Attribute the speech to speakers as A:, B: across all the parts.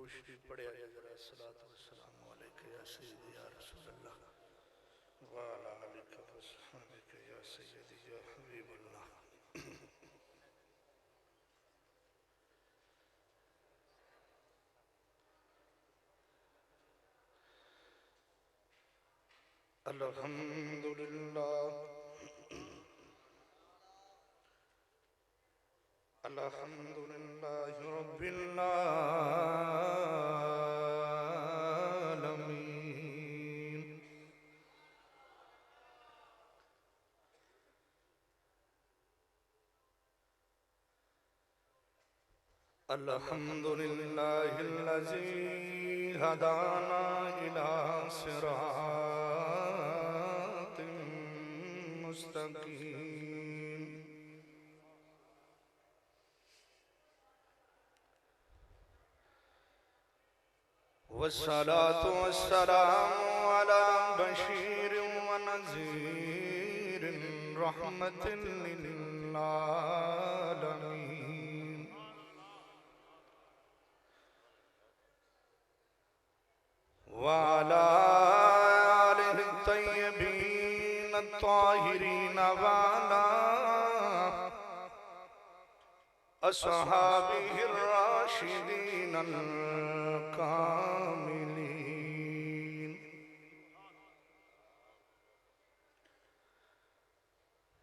A: रोशनी पढ़े जरा सलातो वस्सलामु अलैका या सय्यदी या रसूल अल्लाह व अला आलिका व अस्हाबिका या सय्यदी या हबीबल्लाह। अल्हम्दुलिल्लाह अल्हम्दुलिल्लाहि रब्बिल आलमीन। अल्हम्दुलिल्लाहिल्लज़ी हदाना इला सिरातिम मुस्तकीम। वस्सलातु वस्सलामु अला बशीरिन व नज़ीरिन रहमतिन लिल आलमीन। व अला आलिहि तय्यबीन अत्ताहिरीन व अला अस्हाबिहि राशिदीन कामिलीन।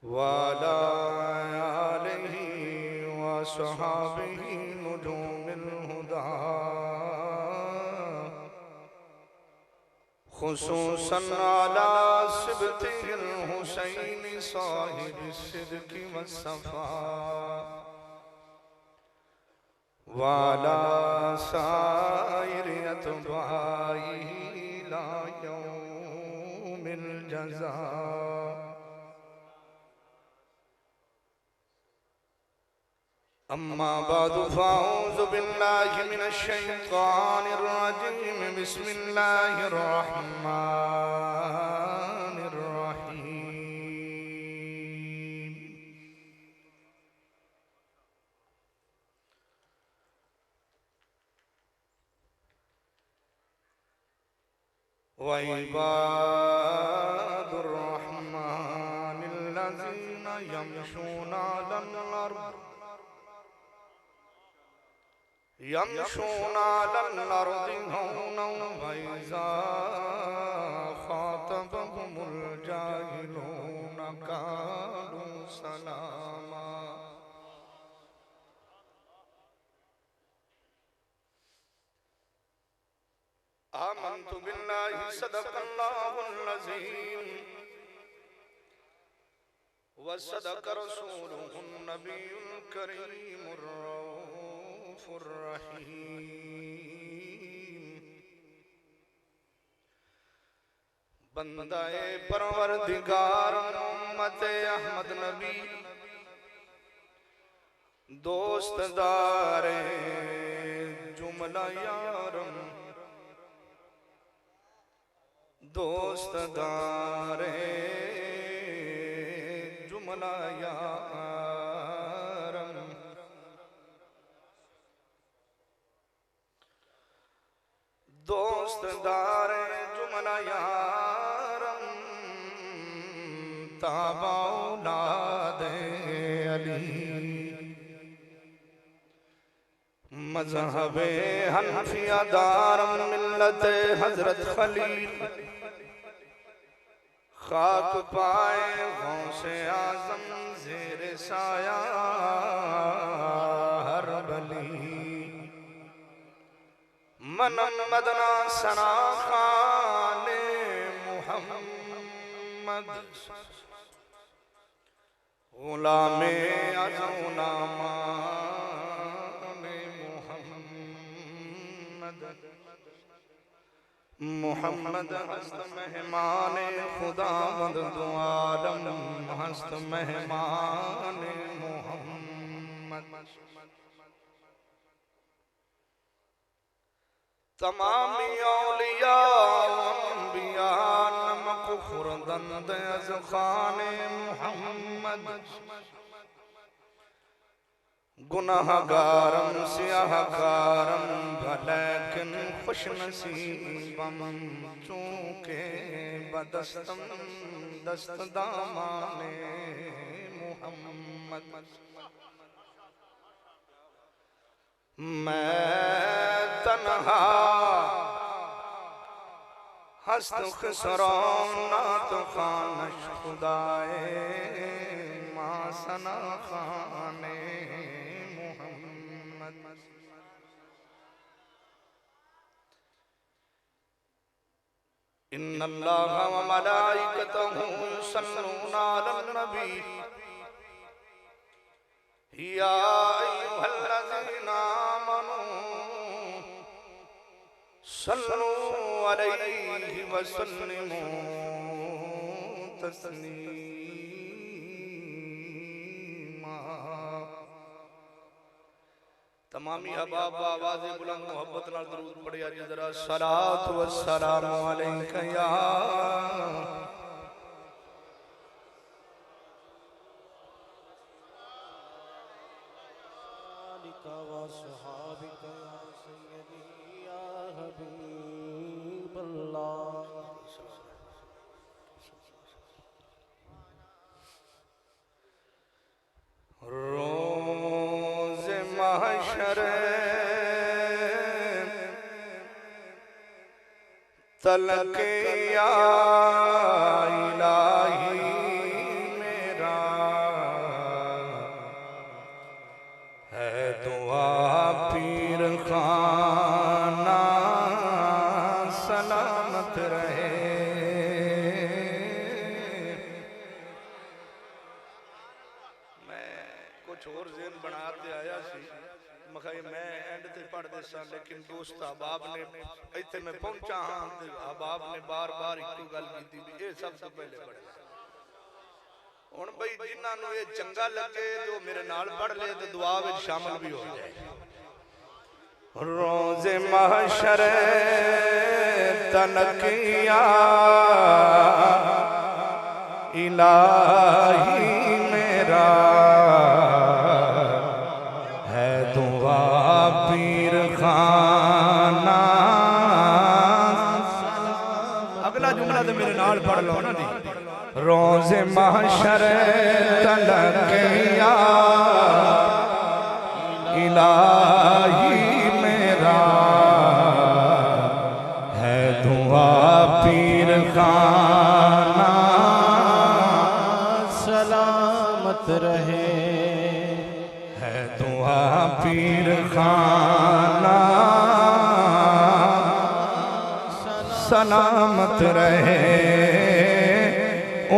A: व अला आलिहि व अस्हाबिहि नुजूमिल हुदा खुसूसन अला सिबतिल हुसैन साहिबि सिद्क़ि वस्सफ़ा व अला साइरि अत्बाइहि इला यौमिल जज़ा। अम्मा बादु फ़अऊज़ु बिल्लाहि मिनश शैतानिर रजीम। बिस्मिल्लाहिर रहमानिर रहीम। व इबादुर रहमानिल्लज़ीना यमशूना अलल अर्द हौनन व इज़ा ख़ातबहुमुल जाहिलून क़ालू सलामा। आमन्तु बिल्लाहि सदक़ल्लाहुल अज़ीम व सदक़ रसूलुहुन नबियुल करीमुर रऊफ़ुर रहीम। बंदाए परवरदिगार उम्मते अहमद नबी दोस्तदारे जुमला यारम दोस्तदारे जुमला यारम। दोस्तदारे जुमला यारम ताबा औलादे अली। मज़हबे हनफिया दारम मिल्लते हज़रत खलील खाक पाए गौसे आज़म ज़ेरे साया हर बली। मनम मदना सना खाने मुहम्मद गुलामे अज़ौना मुहम्मद हस्त मेहमान खुदावंद दो आलम हस्त मेहमान मुहम्मद। तमामी औलिया अंबिया नमक खुर्दंद अज़ खाने मुहम्मद गुनाहगारम सियाहगारम भलेकिन खुश नसीबम चूंके बदस्तम दस्त दामाने मुहम्मद। मैं तन्हा हस्त खसरान नात खानश खुदाए माँ सना खाने मुहम्मद। इन्नल्लाह व मलाइकतहु युसल्लूना अलन नबी या अय्युहल्लज़ीना आमनू सल्लू अलैहि व सल्लिमू तस्लीमा। तमामी अहबाब आवाज़ बुलंद मोहब्बत नाल दरूद पढ़िया जी जरा। सलात व सलाम अलैका या रोज़े महशर तलक या इलाही मेरा है दुआ पीर खाना सलामत रहे। कुछ और ज़हन बना के आया सी मखाई मैं एंड ते पढ़ दे सा, लेकिन दोस्त अहबाब ने इत्थे मैं पहुंचा हाँ ते अहबाब ने बार बार एक गल कीती भी ये सब तो पहले पढ़ हुण भाई जिन्हां नूं ये चंगा लगे जो मेरे नाल पढ़ ले तो दुआ विच शामिल भी हो जाए। रोज़े महशर तलक या इलाही मेरा पीर खाना। अगला जुमला तो मेरे नाल पढ़ लो ना दी। रोज़े महशर तलक या इलाही मेरा है दुआ पीर खाना सलामत रहे। पीर खाना सलामत रहे।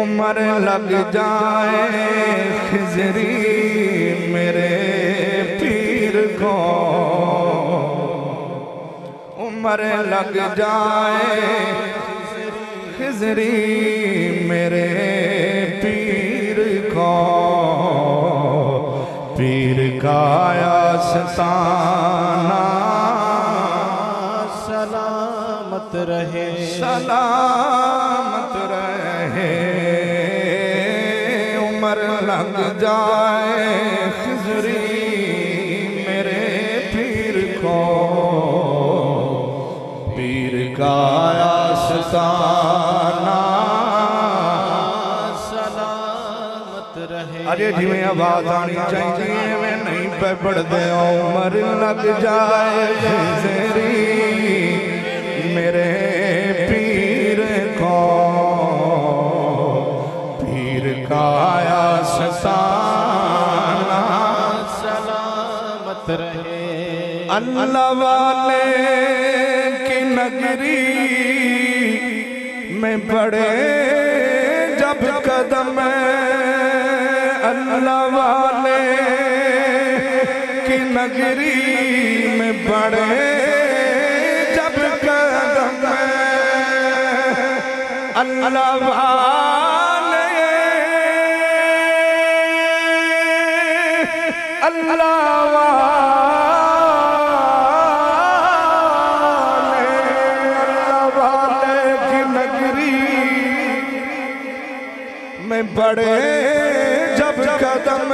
A: उम्र लग जाए खिजरी मेरे पीर को, उम्र लग जाए खिजरी मेरे पीर को। पीर का आस्ताना सलामत रहे, सलामत रहे। उम्र लग जाए खिजरी मेरे पीर को, पीर का आस्ताना अरे जिमें आवाज आनी चाहिए मैं नहीं पे पढ़ते। उम्र लग जाए खिजरी मेरे पीर को, पीर का आस्ताना सलामत रहे। अल्लाह वाले की नगरी में पड़े जब कदम, अल्लाह वाले की नगरी में पड़े जब कदम, अल्लाह वाले अल्लाह वाले की नगरी में पड़े जब कदम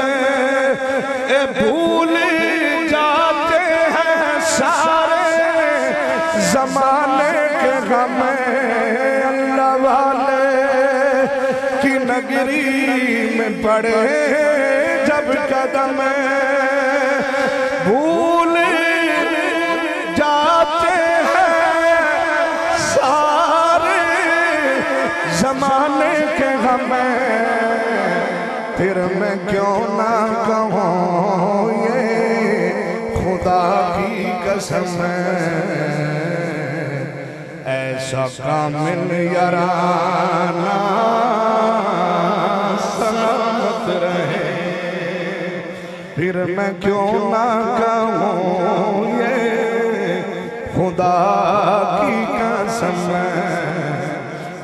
A: ए भूल में पड़े जब कदम भूल जाते हैं सारे जमाने के हमें, फिर मैं क्यों ना कहूँ ये खुदा की कसम ऐसा कामिल याराना सलामत रहे, फिर मैं क्यों ना कहूँ ये खुदा की कसम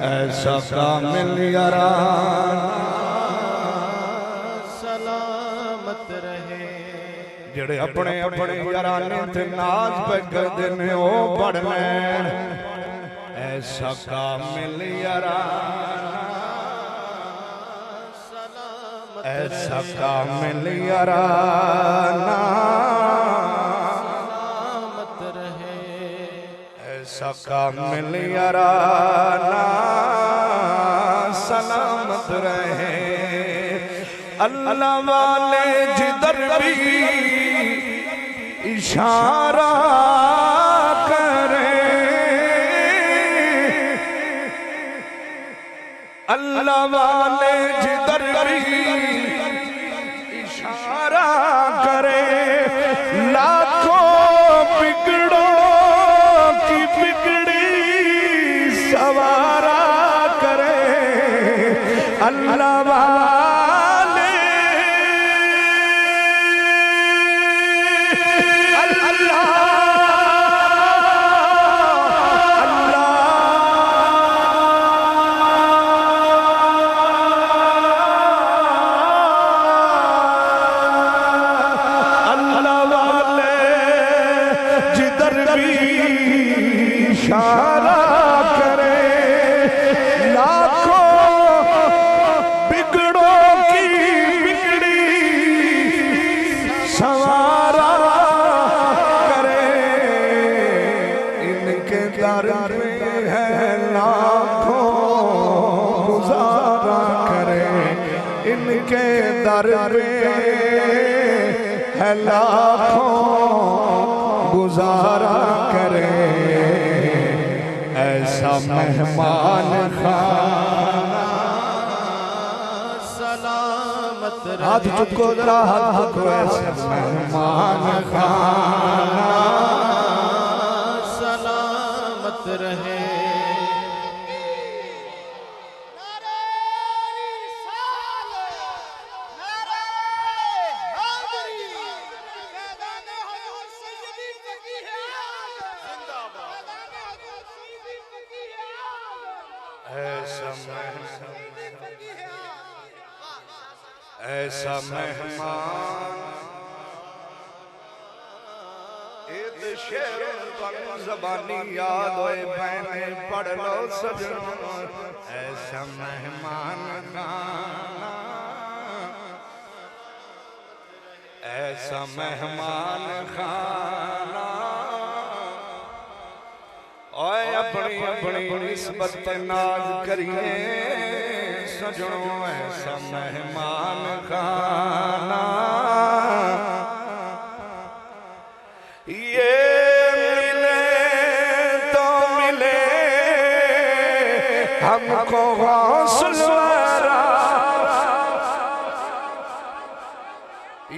A: ऐसा कामिल याराना
B: सलामत रहे।
A: जेड़े अपने अपने याराने ते नाज पे करदे ने ओ पढ़ लैण ऐसा कामिल याराना
B: सलामत
A: ऐसा कामिल याराना
B: सलामत रहे।
A: ऐसा कामिल याराना सलामत रहे। अल्लाह वाले जिधर भी इशारा करे, अल्लाह वाले जिधर भी इशारा करे, लाखों बिगड़ों की बिगड़ी सवारा करे। अल्लाह वाले इशारा करे, लाखों बिगड़ों की बिगड़ी सवारा करे। इनके दर में है लाखों गुजारा करे, इनके दर में है लाखों गुजारा करे। ऐसा मेहमान खाना
B: सलामत रहे।
A: हाथ चुको जरा हाथ चुको। ऐसा मेहमान खाना
B: सलामत रहे।
A: ऐसा मेहमान शेर ज़बानी याद होए मैंने पढ़ लो सजनों। ऐसा मेहमान खाना, ऐसा मेहमान खाना ओए अपनी अपनी निस्बत पे नाज करिए सजनों। ऐसा मेहमान खाना ये मिले तो मिले हमको गौसलवारा,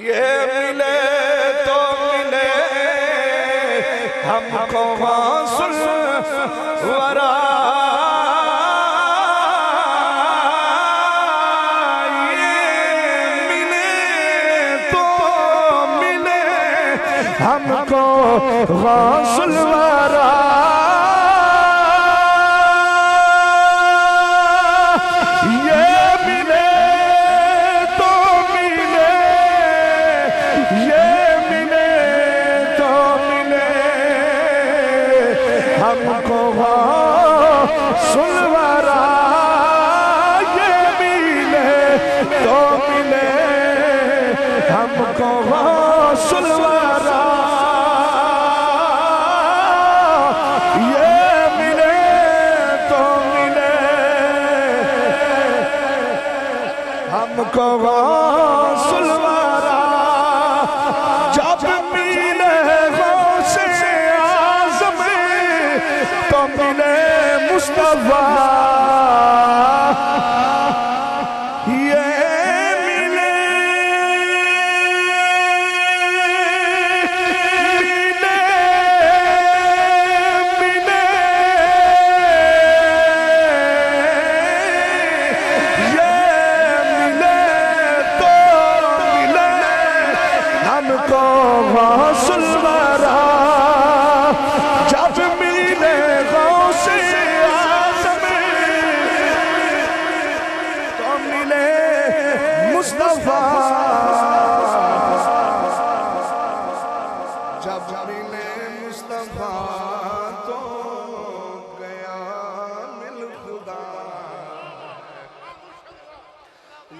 A: ये मिले तो मिले हमको गौसलवारा। हमको गौसलवारा ये मिले तो मिले, ये मिले तो मिले हमको गौसलवारा। ये मिले तो मिले हमको गौसलवारा। हमको गौसुल वारा जब मिले गौसे आज़म तो मिले मुस्तफा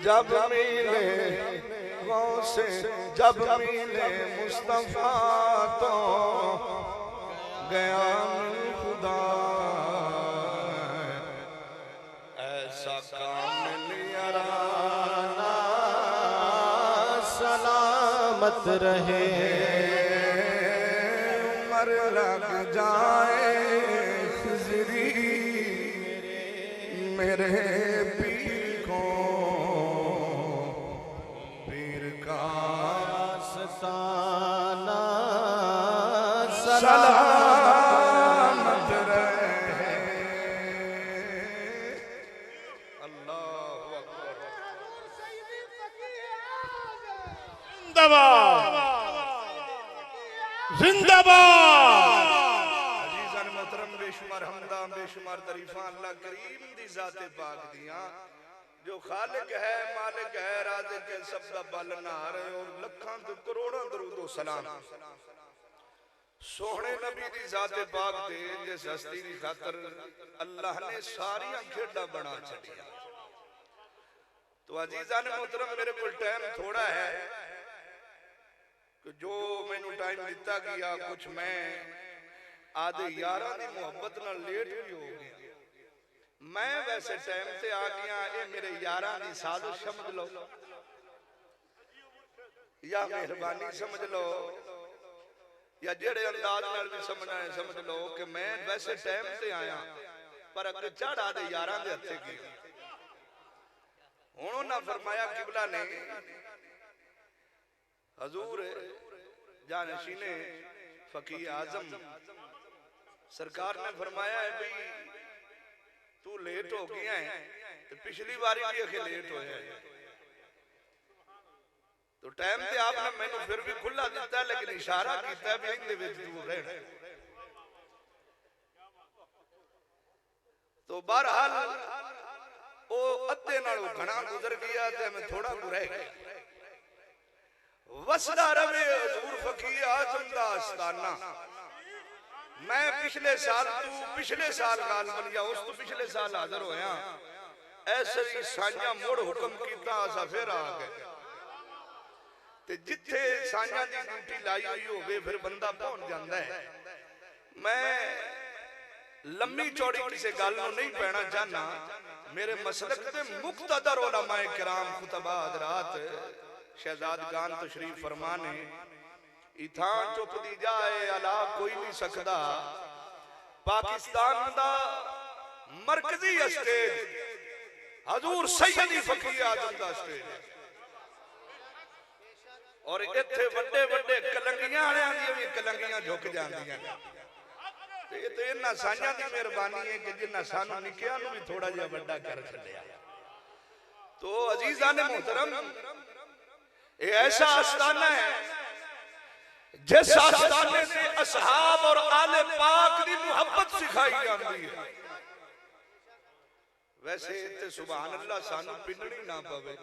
A: जब मिले गौसे जब मिले मुस्तफा तो गया खुदा ऐसा कामिल याराना
B: सलामत रहे
A: उमर लग जाए खिजरी मेरे सलामत रहे। अल्लाहु अकबर।
C: जिंदाबाद जिंदाबाद।
A: अजीज़ान मोहतरम बेशुमार हमदां बेशुमार तरीफां अल्लाह करीम दी ज़ाते पाक दियां जो खालिक है मालिक है राज़िक है सबदा पालनहार है और लखां ते करोड़ां दरूद व सलाम सोहने नबी दी ज़ाते पाक ते जिस हस्ती दी खातर अल्लाह ने सारियां खेड़ा बना छड़ियां। तो अजीज़ान मोहतरम मेरे को टाइम थोड़ा है कि जो मैनू टाइम दिता गया कुछ मैं आदे यारां दी मोहब्बत नाल लेट भी हो गया। मैं वैसे टाइम से आ गया ये मेरे यारां दी साजिश समझ लो या मेहरबानी समझ लो या जेड़े अंदाज नाल भी समझना है समझ लो कि मैं वैसे टाइम से आया पर अगर चढ़ा दे यारां दे हत्थे की हुण उन्हां फरमाया किबला ने हजूर जानशीने फकीर आजम सरकार ने फरमाया है भाई तू लेट हो गया है तो पिछली बारी भी अखे लेट होया है तो टाइम ते आपने मैनू फिर भी खुला दिता लेकिन इशारा किया भी इहदे विच तू रह। तो बहरहाल ओ अद्धे नालों घना गुजर गया ते मैं थोड़ा को रह गया। वसदा रवे हजूर फकीर आजम दा आस्ताना। मैं पिछले साल तू पिछले साल गाल बन गया उस तो पिछले साल हाजिर होया ऐसे ही साइयां मुड़ हुक्म कीता असा फिर आ गए ते जिथे साइयां दी ड्यूटी लाई हुई होवे फिर बंदा पहुंच जांदा है। मैं लम्मी चौड़ी किसी गल नूं नहीं पैना चाहना मेरे मसलक दे मुक्तदर उलमाए किराम खुतबा हज़रात शहजादगान तशरीफ फरमाने इथां चुप दी जाए अला कोई नहीं सकदा पाकिस्तान दा मरकजी स्टेज हजूर सैयदी फकीर आजम दा स्टेज और इत्थे वड्डे वड्डे कलंगियां वालियां दी भी कलंगियां झुक जांदियां ते ये तो इन्हां साइयां दी मेहरबानी है कि जिन्हां सानू निकियां नू भी थोड़ा जिहा वड्डा कर छड्डिया। तो अजीज़ान मोहतरम ये ऐसा आस्ताना है जिस आस्ताने से असहाब और आले पाक दी मोहब्बत सिखाई जाती है। वैसे इत्थे सुभान अल्लाह सानू पिंडनी ना पवे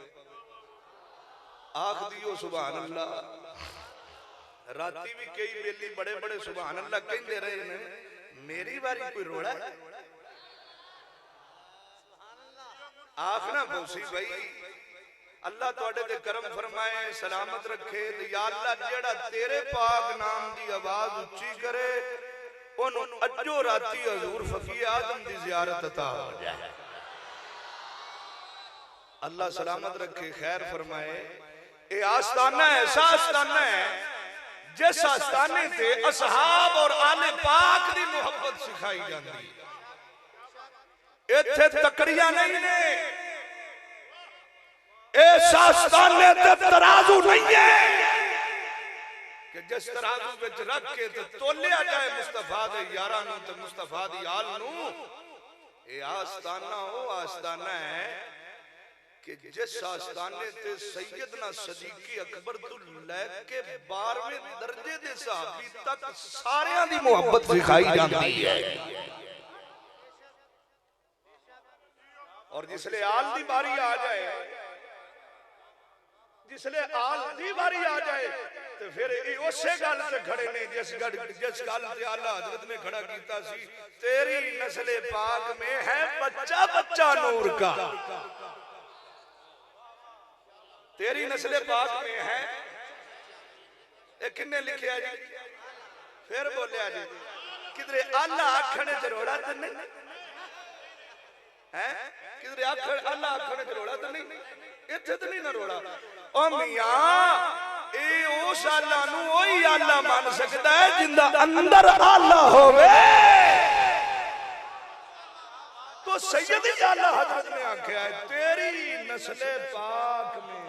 A: आख दियो सुभान अल्लाह। राती भी कई बेली बड़े बड़े सुभान अल्लाह कहते रहे ने मेरी बारी कोई रोड़ा आखना बोसी भाई अल्लाह तुहाडे ते करम फरमाए सलामत रखे ते या अल्लाह जेड़ा तेरे पाक नाम दी आवाज उच्ची करे ओनू अज्जो राती हजूर फकीर आजम दी जियारत अता हो जाए। अल्लाह सलामत रखे, खैर फरमाए। ये आस्ताना ऐसा आस्ताना है जिस आस्ताने ते असहाब और आले पाक दी मोहब्बत सिखाई जाती है। इत्थे तकड़ियां नहीं ने, इस आस्ताने ते तराजू नहीं है कि जिस तराजू विच रख के ते तोलिया जाए मुस्तफा दे यारां नूं ते मुस्तफा दी आल नूं। ये आस्ताना वो आस्ताना है कि जिस आस्ताने ते सैयदना सदीकी अकबर तो लेके 12वें दर्जे दे सहाबी तक सारियां दी मोहब्बत सिखाई जाती है। और जिसले आल दी बारी आ जाए, जिसले आल दी बारी आ जाए तो फिर उसे गल से खड़े ने जिस गल से आला हजरत ने खड़ा कीता सी, तेरी नस्ले पाक में है बच्चा बच्चा नूर का। तेरी नस्ले पाक में है, किन्ने लिखिया जी? फिर बोलिया जी, किधरे आला आखने जरोड़ा तो नहीं है, किधरे आला आखने जरोड़ा तो नहीं, इत्थे तो नहीं ना रोड़ा। ओ मियां, ए उस आला नू ओही आला मान सकदा है जिंदा अंदर आला होवे। तो सैयद आला हजरत ने आख्या है, तेरी नस्ले पाक में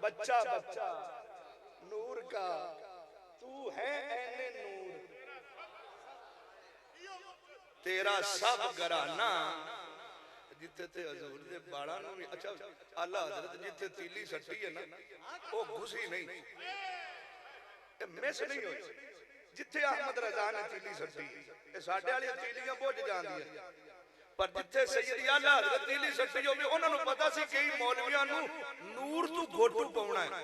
A: बच्चा बच्चा नूर का, तू है ऐने नूर, तेरा सब घराना। जिथे ते हजूर दे बाड़ा नूं भी, अच्छा आला हजरत जिथे तीली सट्टी है ना, वो घुसी नहीं, मिस नहीं होई। जिथे अहमद रजा ने तीली सट्टी, ये साडे वाली तीलियां बुझ जांदियां, पर जिथे सैयद आला हजरत तीली सट्टी होवे, उन्हां नूं पता सी कई मौलवियां नूं नूर तू घोटू पाउणा है।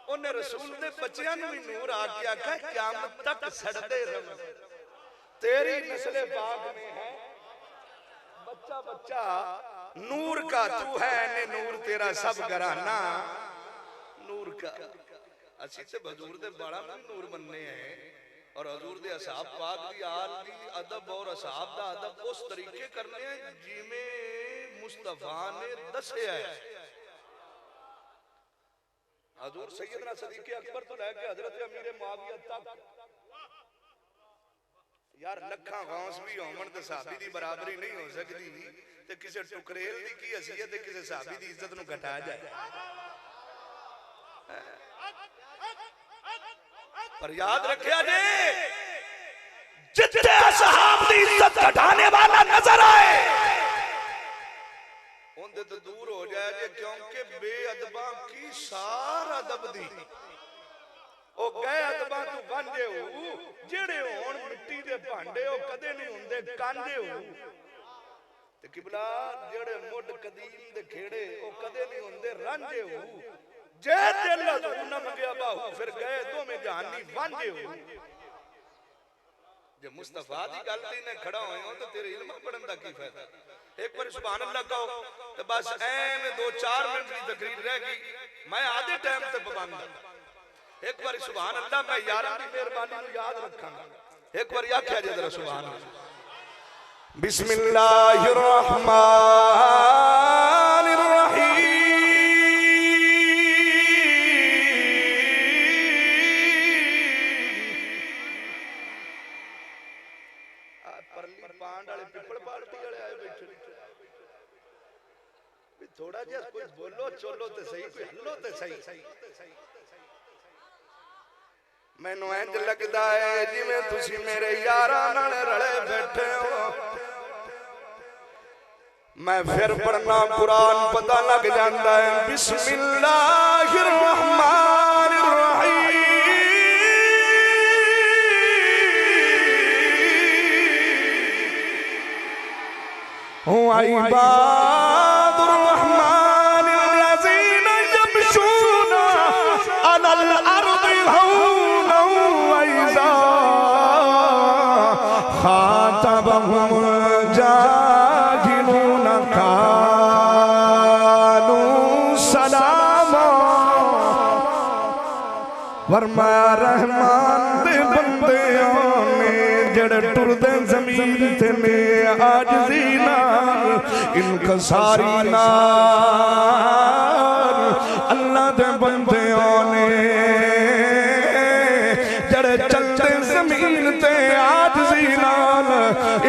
A: उन्हें रसूल दे बच्चियां नूं भी नूर आके आखा क़यामत तक सड़दे रहो। तेरी नस्ले पाक में है बच्चा बच्चा नूर का, तू है ने नूर, तेरा सब घराना नूर का। असी ते हजूर दे बाड़ा में नूर बनने हैं, और हजूर दे असहाब पाक दी आल दी अदब और असहाब दा अदब उस तरीके करने हैं जिवें मुस्तफा ने दसिया है। हजूर सैयदना सदीक़ अकबर तो लेके हजरत अमीर मुआविया तक, यार लखा गौस भी होवन ते सहाबी दी बराबरी नहीं हो सकती, ते किसी टुकरेल दी की हसीयत ते किसी सहाबी दी इज्जत नूं घटा जाए। पर याद रखिया जे, जिथे असहाब दी इज्जत घटाने वाला नजर आए उनदे तो दूर हो जाए जे, क्योंकि बेअदबा की सार अदब दी ओ गए अदबा तू गांजे हो, जेड़े होण मिट्टी दे भांडे ओ कदे नहीं हुंदे कांजे हो। ते किबला जेड़े मुड कदीम दे खेड़े ओ कदे नहीं हुंदे रांझे हो। जे दिल हजूर ना मंगया बाहू, फिर गए दोवें जहानी वांझे हो। जे मुस्तफा दी गल ते ने खड़ा होए हो तो तेरे इल्म पढ़न दा की फायदा? एक बार सुभान अल्लाह कहो तो बस ऐवें 2-4 मिनट की तकरीर रह गई, मैं आधे टाइम ते पाबंद। एक बार सुभान अल्लाह, मैं यारां दी मेहरबानी नूं याद रखांगा। एक बार आख्या जे जरा सुभान अल्लाह। बिस्मिल्लाहिर रहमानिर रहीम। परली पांड वाले पिपल पार्टी वाले आए बैठे, थोड़ा जिहा कोई बोलो चोलो ते सही, कोई हल्लो ते सही। मैनू इंज लगदा है जिवें तुसी मेरे यारां नाल रले बैठे हो। मैं फिर पढ़ना कुरान पता लग जाता है। बिस्मिल्लाहिर रहमानिर रहीम। इबादुर रहमानिल लज़ीना यमशूना अलल अर्दि हौना व इज़ा खातबहुम जाहिलूना कालू सलामा। फरमाया रहमान दे बंदियां ने जड़े टुरदे जमीन ते ने आजिज़ी नाल इनकसारी नाल अल्लाह दे बंदियां ने जड़े चलते जमीन ते आजिज़ी नाल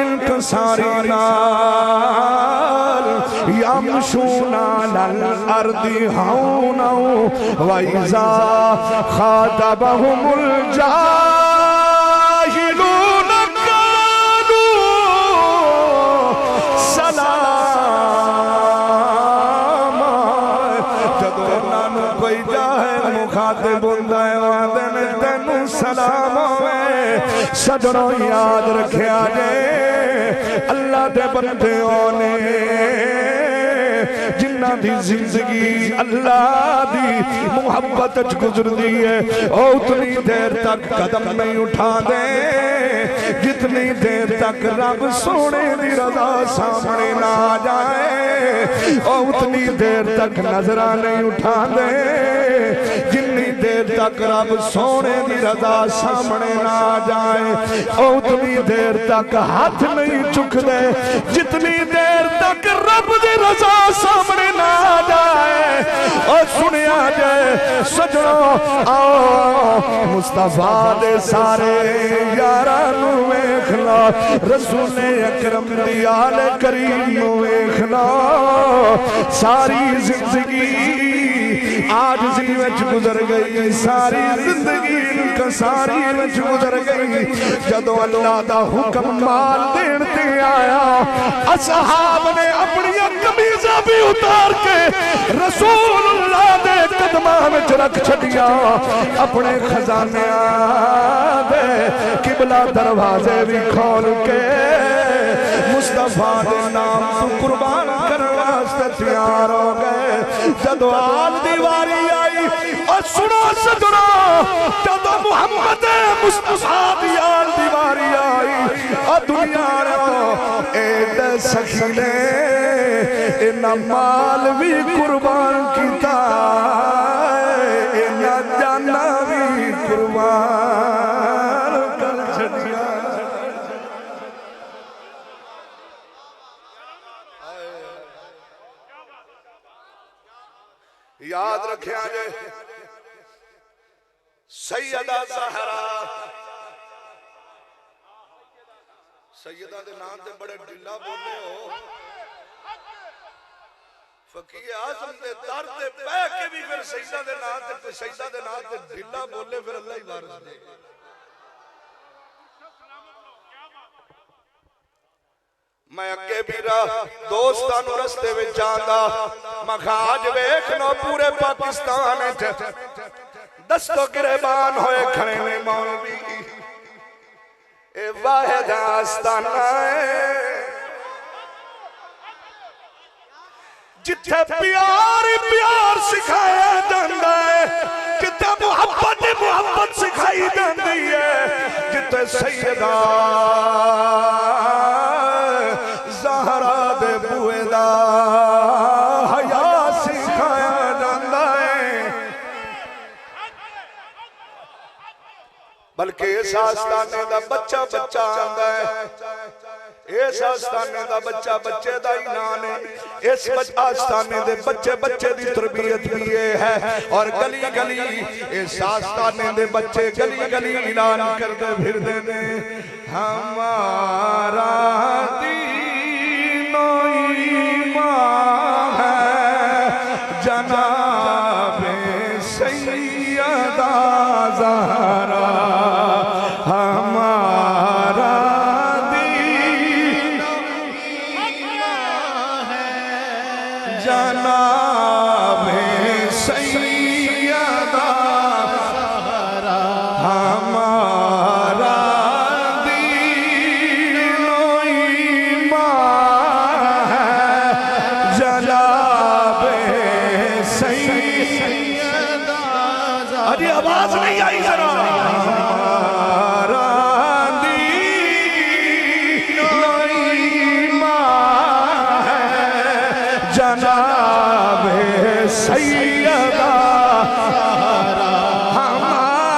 A: इनकसारी नाल यमशूना अल अर्दी हौना व इज़ा खातबहुमुल जाहिलून क़ालू सलामा। जदों उन्हां नूं कोई जाहिल मुखातिब हुंदा है आंदे ने तैनूं सलाम होवे। सजणों याद रखिया जे अल्लाह दे बंदियों ने जिन्ना दी जिंदगी अल्लाह दी मुहब्बत च गुजरदी है ओ उतनी देर तक कदम नहीं उठाते जितनी देर तक रब सोने दी रज़ा सामने ना आ जाए। ओ उतनी देर तक नजरा नहीं उठाते जितनी देर तक रब सोने दी रज़ा सामने ना आ जाए। ओ उतनी देर तक हाथ नहीं चुकते जितनी देर तक रब दी रज़ा सामने ना आ जाए। और सुनिया जाए सजनों आओ मुस्तफा दे सारे यारा नू वेख लो रसूल अकरम दी आल करीम नू वेख लो। सारी जिंदगी आजिज़ी विच गुजर गई सारी जिंदगी इनकसारी विच गुजर गई। जदों अल्लाह दा हुक्म माल देण ते आया असहाब ने अपनी कमीज़ां भी उतार के रसूलुल्लाह दे कदमां विच रख छड़िया। अपने खजाने दे किबला दरवाजे भी खोल के मुस्तफा दे नाम तो कुर्बान करने वास्ते तैयार हो गए। जदों आल दीवारी आई और सुनो सजनो जदों मुहम्मद मुस्तफा दी आल दीवारी आई और दुनिया ने सखी ने इन्ना माल भी कुर्बान किया इन्ना जाना भी कुर्बान कर छड़िया। याद रखिया जे सैयदा ज़हरा सैयदा दे नाम ते बड़े ढिला बोले हो। फकीर आज़म दे दर ते बह के भी फिर सैयदा दे नाम ते सैयदा दे नाम ते ढिला बोले फिर अल्लाह ही वारिस दे। मैं अगे भी दोस्तां नूं रस्ते विच आंदा मैं आज वेख लो पूरे पाकिस्तान च दस्तो गिरबान होए खड़े ने मौलवी ए वाहिद आस्ताना है जिथे प्यार प्यार सिखाया जाता है जिथे मुहब्बत सिखाई जाती है जिथे सैयदा ज़हरा दे बुए दा हया सिखाया जाता है। बल्कि इस आस्ताने दा बच्चा बच्चा आंदा है इस आस्ताने दा बच्चा बच्चे दा ही नाम है। इस आस्ताने दे बच्चे बच्चे दी तरबियत भी ये है और गली गली इस आस्ताने दे बच्चे गली गली ऐलान करते फिरदे ने हमारा दीनो ईमान है जनाबे सैयदा ज़हरा। आवाज नहीं आई जरा जनाब सैयदा हमारा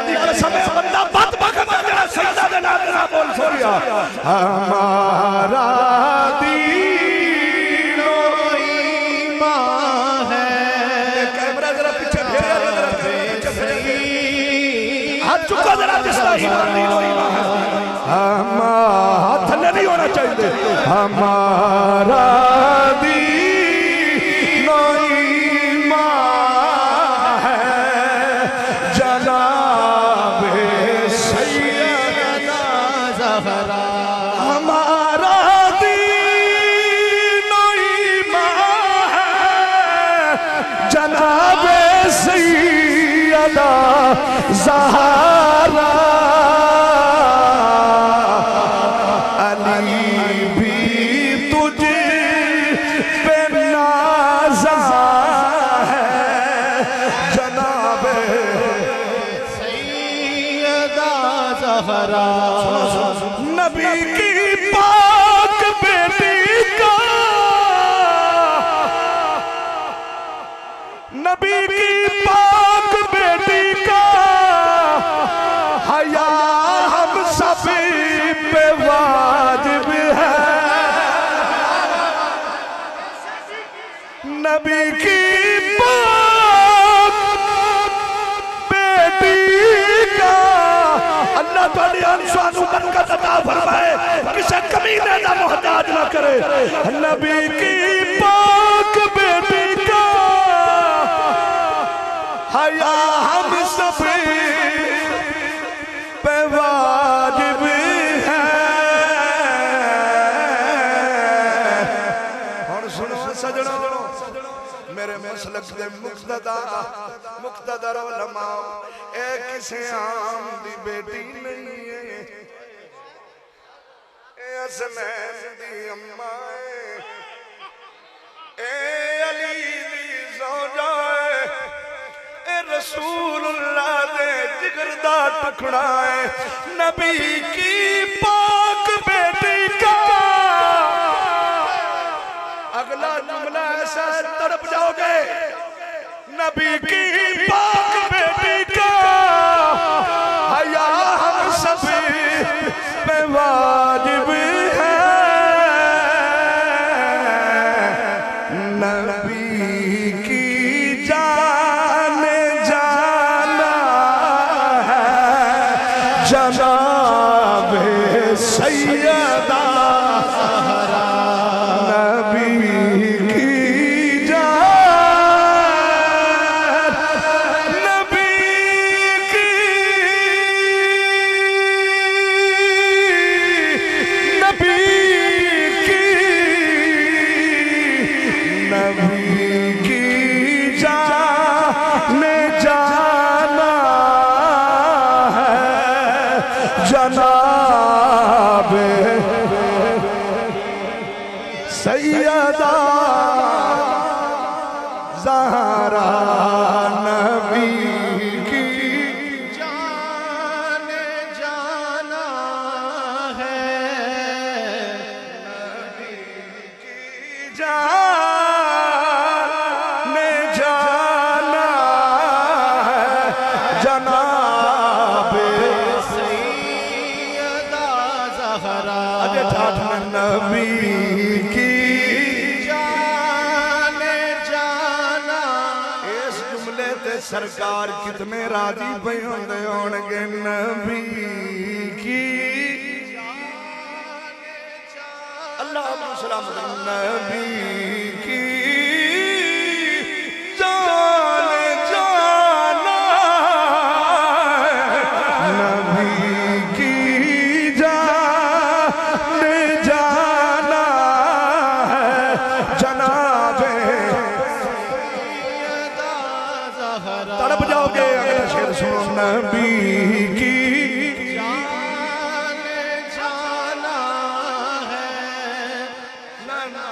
A: दी कसम है बंदा बदबख्त है जेड़ा सजदा दे नाल ना बोल सोनिया
B: हमारा दीन ईमान है।
A: कैमरा जरा पीछे फेर जरा पीछे फेर हाथ चुका जरा जिसका ईमान दीन ईमान है हाथ थल्ले नहीं होना चाहिए
B: हमारा दीन ईमान है जनाब सैयदना ज़हरा।
A: हमारा दीन ईमान है जनाब सैयदा ज़हरा। नबी की पाक बेटी का नबी की पाक बेटी का हया हम सब पे वाजिब है। नबी की पाक बेटी का अल्लाह तुहाडी अंसानू बरकत अता फरमाए किसी कमीने दा मोहताज ना करे। नबी की पाक बेटी का हया हम सब पे वाजिब है। हुण सुनो सजणो मेरे मसलक दे मुक्तदर उलमा ए किसे आम दी बेटी नहीं है ए हसनैन दी अम्मा ए अली दी ज़ौजा ए रसूलुल्लाह दे जिगर दा टुकड़ा है। नबी की पाक बेटी का अगला जुमला ऐसा तड़प जाओगे। नबी की पाक बेटी का हया हम सब पे वाजिब है। नबी की जान जाना है जनाब सैयदा जनाब सैयदा ज़हरा। नबी की
B: जान जाना है
A: नबी की जान जाना है जनाब नबी की
B: जान जाना।
A: इस जुमले ते सरकार कितने राजी पे होंदे होणगे। नबी की अल्लाह सलाम नबी की जान जाना नबी की तड़प जाओगे। अगला शेर सुनो। नबी की
B: जान जाना है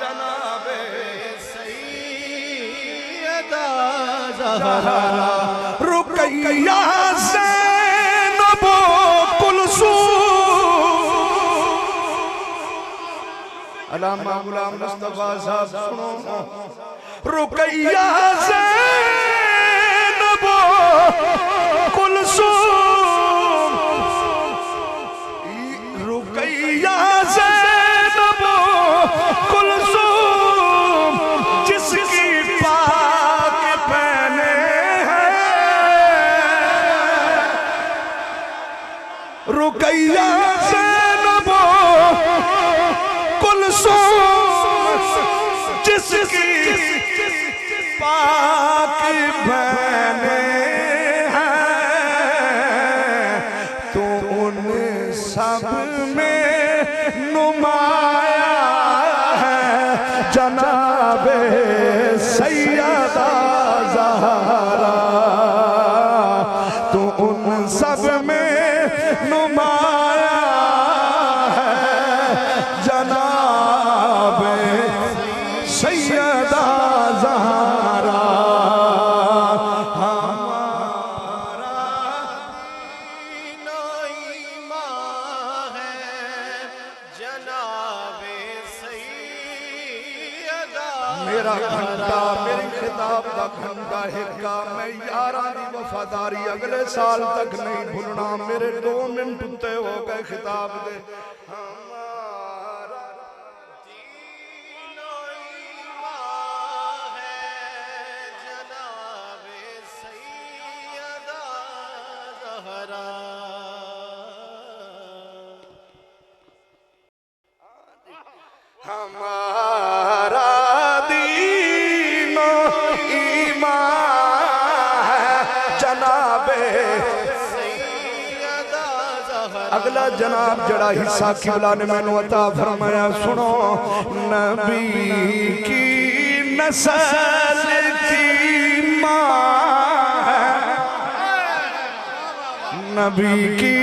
A: जनाबे
B: सैयदा ज़हरा।
A: रुकैया ज़ैनब कुलसूम अल्लामा गुलाम मुस्तफा साहब सुनो। रुकैया ज़ैनब कुलसूम रुकैया ज़ैनबो कुलसूम जिसकी पाक बहने हैं तो उन सब में नुमाया है जनाबे सैयदा ज़हरा तो उन सब में नुमाया है जनाबे सैयदा ज़हरा मेरा घंटा मेरी खिताब का घंटा हिक्का मैं यारा दी वफादारी अगले साल तक नहीं भूलना मेरे 2 मिनट उत्ते हो गए खिताब दे हमारा
B: दीनो ईमान है जनाबे सैयदा ज़हरा
A: हमारा दीनो ईमान है जनाबे
B: सैयदा ज़हरा
A: अगला जनाब जड़ा हिस्सा किबला ने मैनू अता फरमाया सुनो नबी की नस्ल की माँ है नबी की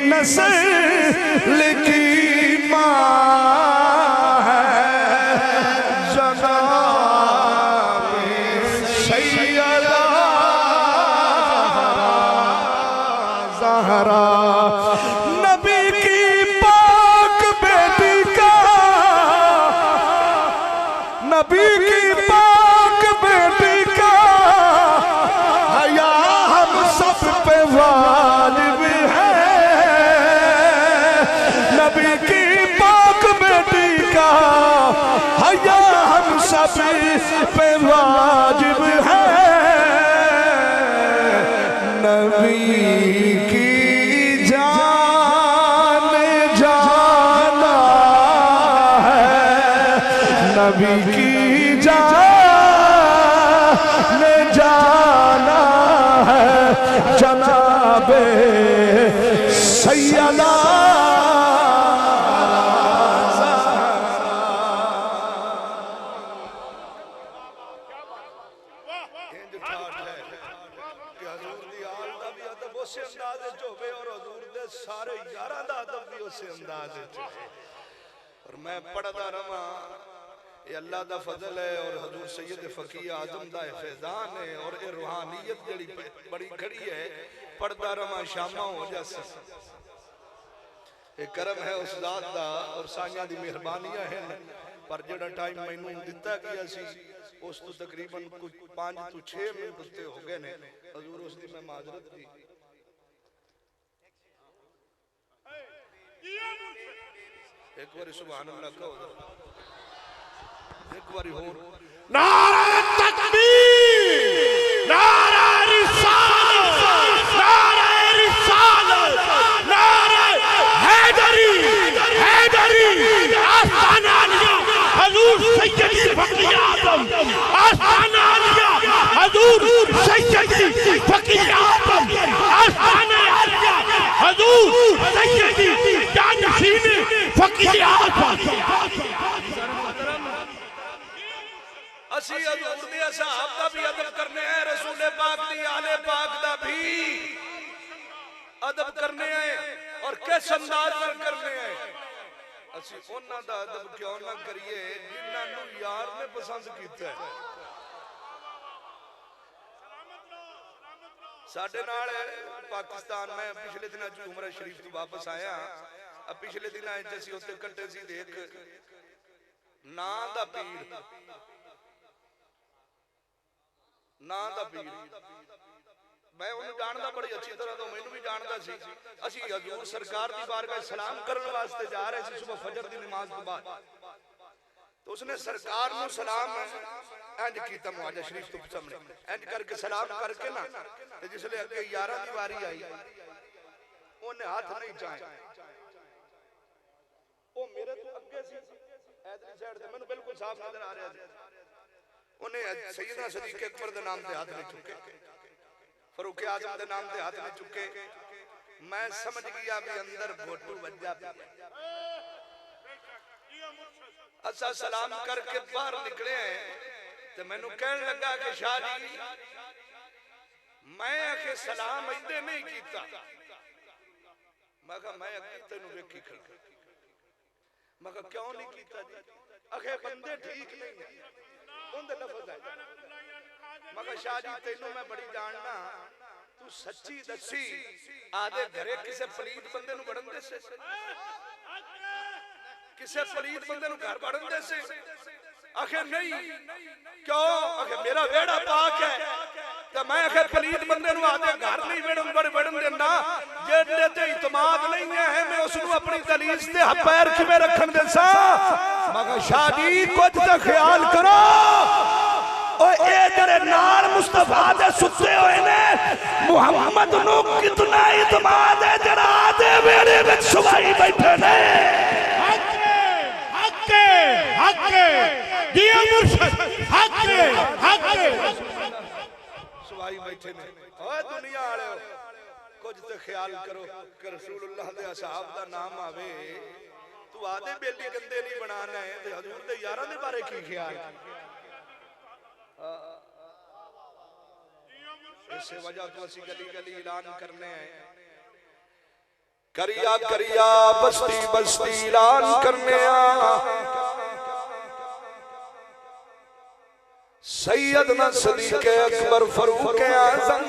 A: नस्ल की माँ है जनाबे सैयदा ज़हरा नबी की पाक बेटी का नबी की पाक बेटी का हया हम सब पे वाजिब है नबी की पाक बेटी का हया हम सब पे वाजिब है नबी की जान जाना है नबी की जान जाना है जनाबे सैयदा सारे यारा दा अदब भी उस अंदाज और मैं पढ़ता रहा ये अल्लाह दा फजल है और हजूर सैयद फकीह आजम दा फैजान है और ये रूहानियत जड़ी बड़ी खड़ी है पढ़ता रहा शामा हो जासे ये करम है उस जात दा और साइयां दी मेहरबानियां हैं पर जेड़ा टाइम मैनू दिता गया सी उस तो तकरीबन कुछ 5 to 6 मिनट उत्ते हो गए ने हजूर उस दी मैं माजरत दी एक बार सुभान अल्लाह कहो एक बार हो
C: नारा तकबीर नारा रिसालत नारा हैदरी आस्ताना आलिया हजूर सैयदी फकीह आजम आस्ताना आलिया हजूर सैयदी फकीह आजम आस्ताना आलिया हजूर सैयदी जानशीन फकीह आजम
A: असी हजूर दे असहाब दा भी अदब करने हैं रसूल पाक दी आले पाक दा भी अदब करने हैं और किस अंदाज में करने हैं असी उन्हां दा अदब क्यों ना करिए जिन्हां नू यार ने पसंद कीता है साडे नाल पाकिस्तान में पिछले दिनों च उमरा शरीफ तो वापस आया अब पिछले दिनों असी उत्ते कट्टे सी देख ना दा पीर ना दा पीर मैं उन्हें जानता बड़ी अच्छी तरह तो मैनू भी जानता सी असी हजूर सरकार की बारगाह सलाम करने वास्ते जा रहे थे सुबह फजर की नमाज के बाद तो उसने सरकार को सलाम इंज कीता मुआजा शरीफ तो सामने इंज करके सलाम करके ना जिसले अगे 11 की वारी आई उन्हें हाथ नहीं चाहे वो मेरे तो अगे सी इधरली साइड ते मैनू बिल्कुल साफ नजर आ रहा है उन्हें सैयदना सदीक अकबर दे नाम ते हाथ नहीं चुके फरूक आजम दे नाम ते हाथ नहीं चुके मैं समझ गया भी अंदर भोटू बज्जा पिया अच्छा सलाम करके बाहर निकले तो मैनू कहने लगा कि शाह जी मैं आखे सलाम इदे नहीं कीता मैं कहा मैं अगे तेनू वेखी खड़ा मैं कहा क्यों नहीं कीता जी आखे बंदे ठीक नहीं है उनदे लफ्ज है मैं कहा शाह जी तेनू मैं बड़ी जानना तू सच्ची दसी आदे घरे किसे पलीत बंदे नू वड़न दे से किसे पलीत बंदे नू घर वड़न दे से आखे नहीं क्यों आखे मेरा वेड़ा पाक है तो मैं आखे पलीत बंदे नू आदे घर नहीं वड़न देना जेड़े ते इतमाद नहीं है मैं उसनू अपनी दलीज ते पैर किवें रखन देसा मगर शाह जी कुछ तो ख्याल करो ओ ए तेरे नाल मुस्तफा दे सुते होए ने मुहम्मद नू कितना इतमाद है जरा आदे वेड़े विच सुवाई बैठे ने सुवाई बैठे ने ओए दुनिया वाले कुछ तो ख्याल करो कि रसूलुल्लाह दे असहाब दा नाम आवे तू आदे बेली गंदे नहीं बनाना है ते हजूर दे यारां दे बारे की ख्याल इस वजह तो असी गली गली ऐलान करने हैं करिया करिया बस्ती बस्ती ऐलान करने सैयदना सदीक अकबर फरूक आजम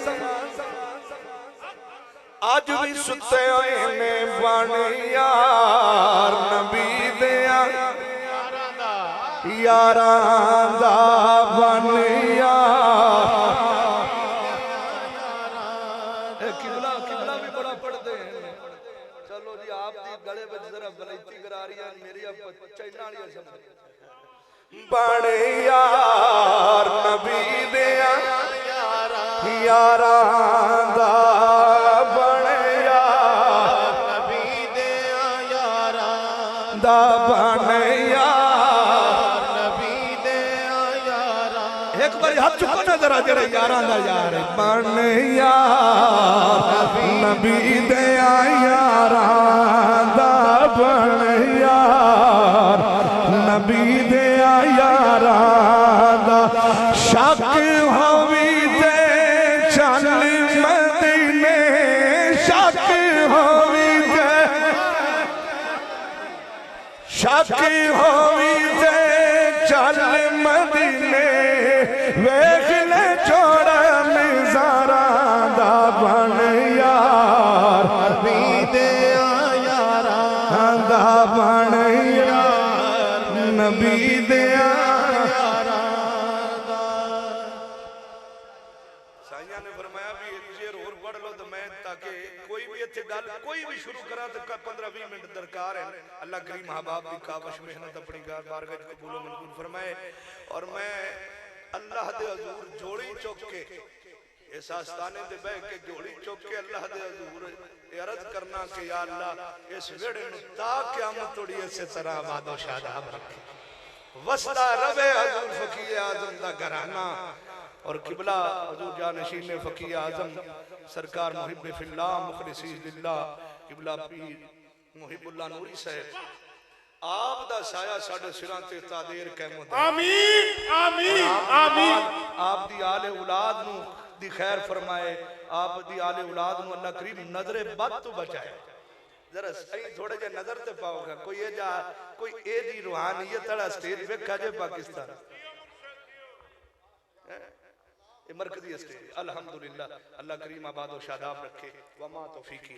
A: आज भी सुते होए ने बन यार नबी दे यारां दा बन यार किबला किबला भी बड़ा पढ़ते हैं चलो जी आप दी गले विच जरा बलैती करा रही है मेरी अब चैना वाली समझ बन यार नबी दे यारां दा बन यार
B: नबी दे यारां
A: दा बन यार
B: नबी दे यारां
A: एक बार हाथ चुको ना जरा जरा यारां दा यार बन यार नबी दे यारां दा बन यार नबी दे यारां दा शक होवी ते चल मदीने शक होवी ते शक होवी ते चल मदीने वेख ले छोड़ा नजारा दा बन यार
B: नबी दे यारां
A: दा बन यार नबी दे साईं ने फरमाया भी एक शेर और पढ़ लो तो मैं ताकि कोई भी इत्थे गल कोई भी शुरू करा तो 15-20 मिनट दरकार है अल्लाह करीम हबाब की काबश मेहनत अपनी बारगाह कबूल व मंजूर फरमाए और मैं अल्लाह दे हुजूर जोड़ी चुक के इस आस्थाने दे बैठ के जोड़ी चुक के अल्लाह दे हुजूर अर्ज करना कि या अल्लाह इस वेड़े नु ता क़यामत तोड़ी इस तरह आबाद व शादाब रखे वसदा रवे हुजूर फकीर आजम दा घराना और किबला हुजूर जानशीन फकीर आजम सरकार मुहिब फिल्लाह मुखलिसी लिल्लाह किबला पीर मुहिबुल्लाह नूरी साहब आप दा साया साडे सिरां ते तादेर कहमत
C: आमीन आमीन आमीन
A: आप दी आले औलाद नु दी खैर फरमाए आप दी आले औलाद नु अल्लाह करीम नजरे बद तो बचाए जरा सही थोड़े जे नजर ते पाओगा कोई ए जा कोई ए दी रूहानियत वाला स्टेज वेखा जे पाकिस्तान ये मरकजी स्टेज अल्हम्दुलिल्लाह अल्लाह करीम आबाद व शादाब रखे वमा तौफीकी